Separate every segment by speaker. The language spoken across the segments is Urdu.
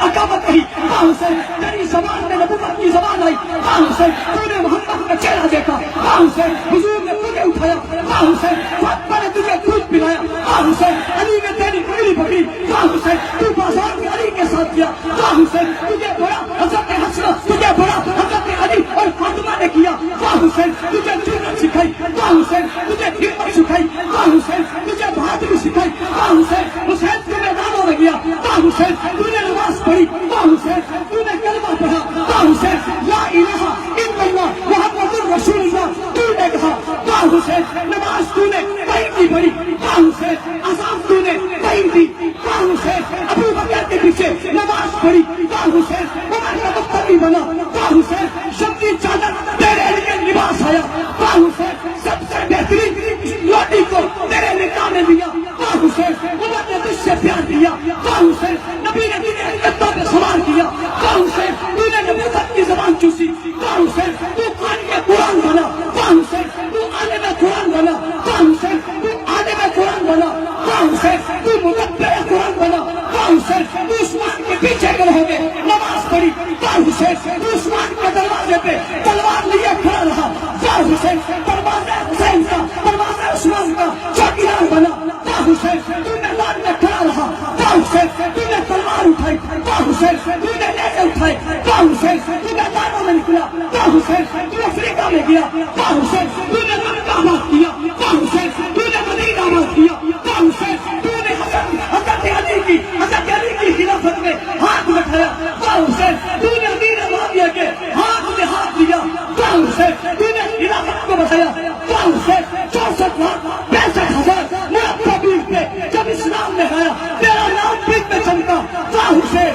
Speaker 1: عقابت کہی، یا حسین تیری زبان میں نبوت کی زبان آئی، یا حسین تو نے محمد کا چہرہ دیکھا، یا حسین حضور نے تجھے اٹھایا، یا حسین فاطمہ نے تجھے دودھ پلایا، یا حسین علی نے تیری انگلی پکڑی، یا حسین تو بازار میں علی کے ساتھ کیا، یا حسین تجھے بڑا حضرت حسن، تجھے بڑا حضرت علی اور فاطمہ نے کیا، یا حسین تجھے جرأت سکھائی، یا حسین تجھے ہمت سکھائی، یا حسین تجھے بہادری سکھائی، یا حسین حسین تو میدانوں میں گیا، یا حسین تو نے نماز پڑھی، یا حسین تو نے کلمہ پڑھا، یا حسین لا الہ الا اللہ محمد رسول اللہ تو نے کہا، یا حسین نماز تو نے کہیں نہیں پڑھی، یا حسین اذان تو نے کہیں دی، یا حسین ابو بکر کے پیچھے نماز پڑھی، یا حسین عمر کا مقتدی بنا، یا حسین شبنی چادر تیرے لیے لباس آیا، یا حسین سب سے بہترین لوٹی کو تیرے نکاح میں دیا، یا حسین عمر نے تجھ سے پیار کیا، یا حسین نبی نے تجھے عزتوں پہ سوار کیا، یا حسین تو نے نبوت کی زبان چوسی، یا حسین تو قاری قرآن بنا، یا حسین تو عالم قرآن بنا، یا حسین تو عالم قرآن بنا، یا حسین تو مدبر قرآن بنا، یا حسین تو عثمان کے پیچھے گئے ہوئے نماز پڑھی، یا حسین تو عثمان کے دروازے پہ تلوار لیے کھڑا رہا، یا حسین دروازہ حسین کا دروازہ عثمان کا چوکیدار بنا، یا حسین تو میدان میں کھڑا رہا، یا حسین تو نے تلوار اٹھائی، یا حسین تو نے نیزے اٹھائے، یا حسین تو میدانوں میں نکلا، یا حسین تو افریقہ میں گیا، یا حسین تو نے مکہ آباد کیا، یا حسین تو نے مدینہ آباد کیا، یا حسین تو نے حضرت علی کی خلافت میں ہاتھ بٹھایا، یا حسین تو نے امیر معاویہ کے ہاتھ میں ہاتھ دیا، یا حسین تو نے خلافت کو بتایا، یا حسین 64,65,000 مرتبین پہ جب اسلام میں آیا تیرا نام پیٹ میں چمکا، یا حسین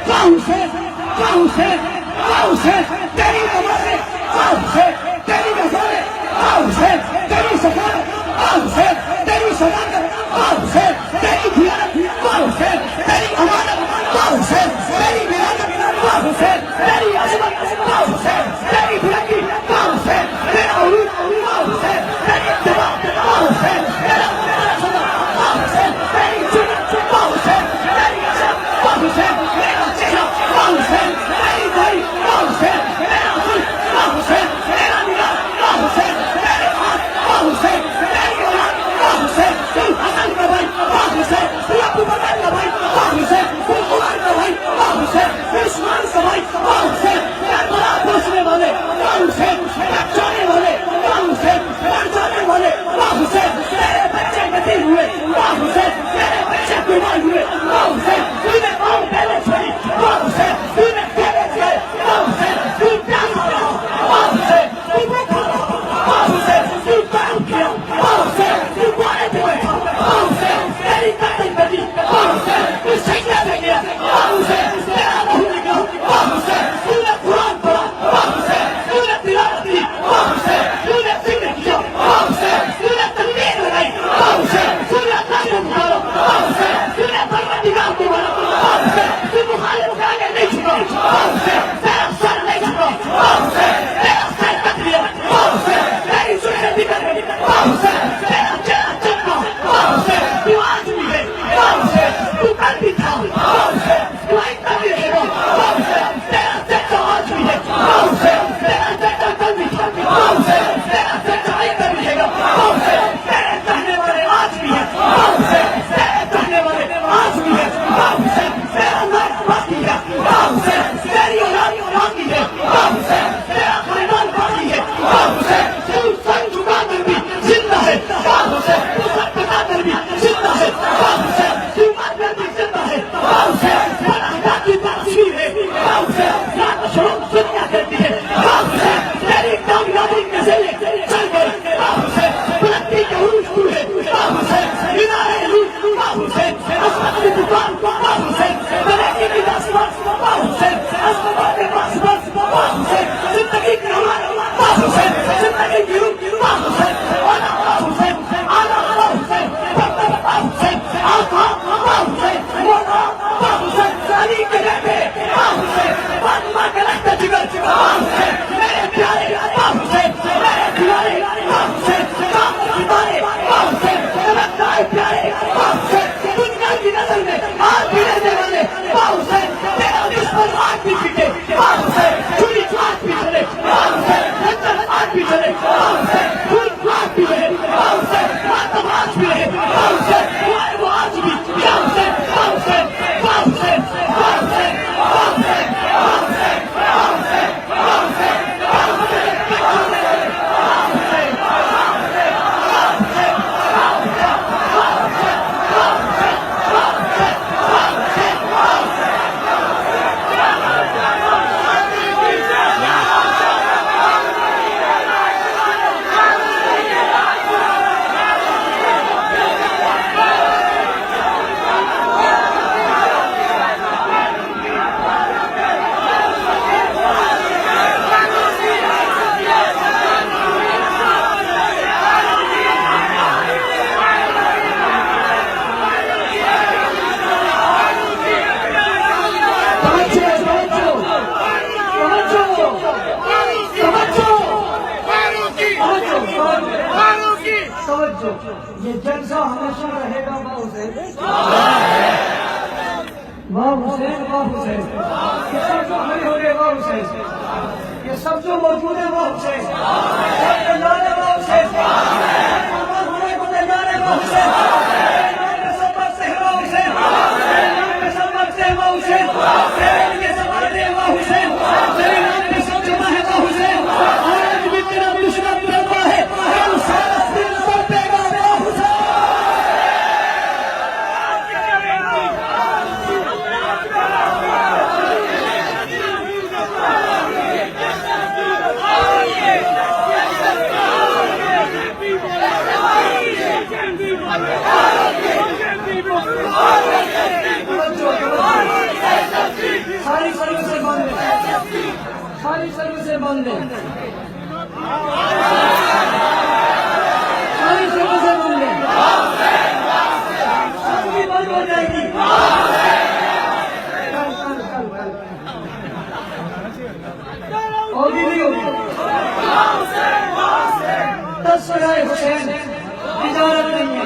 Speaker 1: یا حسین یا حسین یا حسین تیری نمازیں، یا حسین تیری نظاریں، یا حسین تیری سفارت، یا حسین تیری صداقت، یا حسین تیری دیانت، یا حسین تیری امانت، یا حسین تیری ولادت، یا حسین تیری عظمت، یا حسین تیری بلندی، یا حسین تیرا عروج، یا حسین تیری اتباع، یا حسین تیرا مقاصد، یا حسین تیری جنت، یا حسین تیری عظمت، یا حسین تیرا چہرہ، یا حسین تیری دائی، یا حسین تیرا ملک، یا حسین تیرا نگاہ، یا حسین تیرے ہاتھ، یا حسین تیری اولاد، یا حسین تو حسن کا بھائی، یا حسین تو ابو بکر کا بھائی، یا حسین تو عمر کا بھائی، یا حسین تو عثمان کا بھائی، یا حسین کربلا پہنچنے والے، یا حسین بچانے والے، یا حسین مر جانے والے، یا حسین تیرے بچے قتل ہوئے، یا حسین تیرے بچے قربان ہوئے، یا حسین تو نے قوم پہلے بچوں یہ جلسہ ہمیشہ رہے گا ماں حسین ماں حسین ماں حسین یہ سب جو ہمیں ہو رہے ماں حسین یہ سب جو موجود ہے ماں حسین سب تیار ہے ماں حسین ہونے کو تیار ہے ماں حسین سبق سے ماں حسین سبق سے ماں حسین یہ سبق سے ماں حسین تیرے نام پہ سب جمع ہے ماں حسین آج بھی تیرا دشمن ڈرتا ہے کل سارا دل سر پہ گا ماں حسین ساری سروسیں بند ہیں ساری سروسیں بند ہیں ساری سروسیں بند ہیں سب بھی بند ہو جائے گی ہوگی نہیں ہوگی 10 سرائے حسین تجارت نہیں ہے